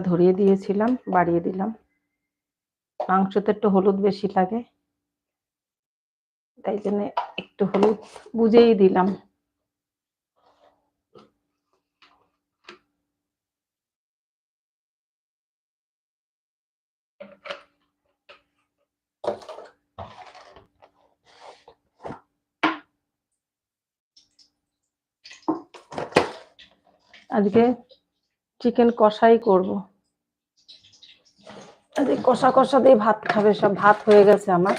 ধরিয়ে দিয়েছিলাম, বাড়িয়ে দিলাম। মাংসতে একটু হলুদ বেশি লাগে, তাই জন্য একটু হলুদ বুঝেই দিলাম। আজকে চিকেন কষাই করব। আজকে কষা কষা দিয়ে ভাত খাবে সব। ভাত হয়ে গেছে আমার।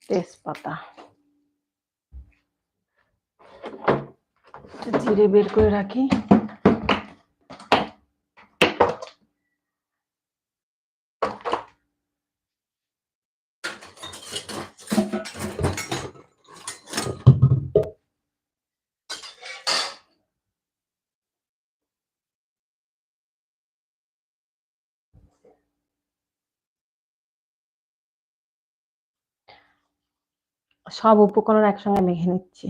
তেজপাতা, জিরে বের করে রাখি। সব উপকরণ একসঙ্গে মেখে নিচ্ছি।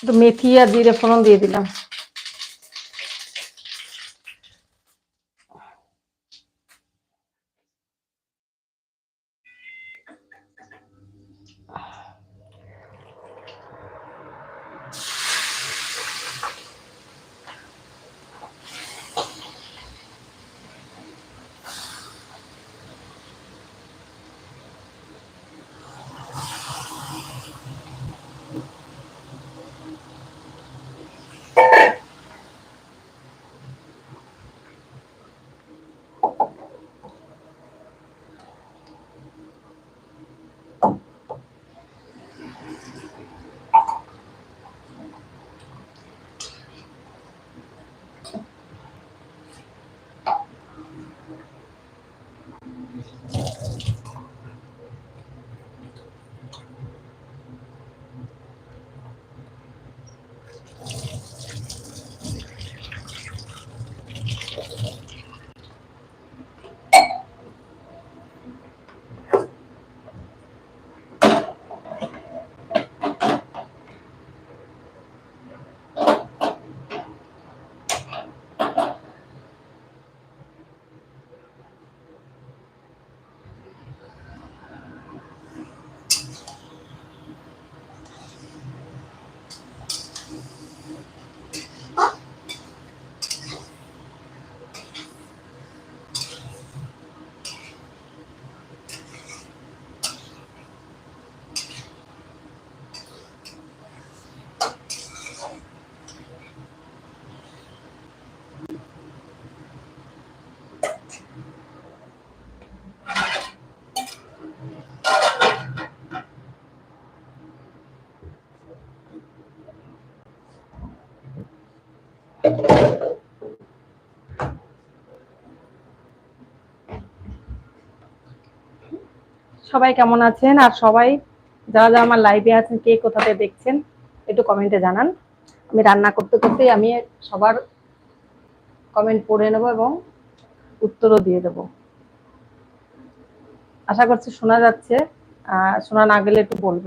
একটু মেথি আর জিরে ফোড়ন দিয়ে দিলাম। সবাই কেমন আছেন? আর সবাই যারা যারা আমার লাইভে আছেন, কে কোথাতে দেখছেন একটু কমেন্টে জানান। আমি রান্না করতে করতেই আমি সবার কমেন্ট পড়ে নেব এবং উত্তরও দিয়ে দেব। আশা করছি শোনা যাচ্ছে। শোনা না গেলে একটু বলবেন।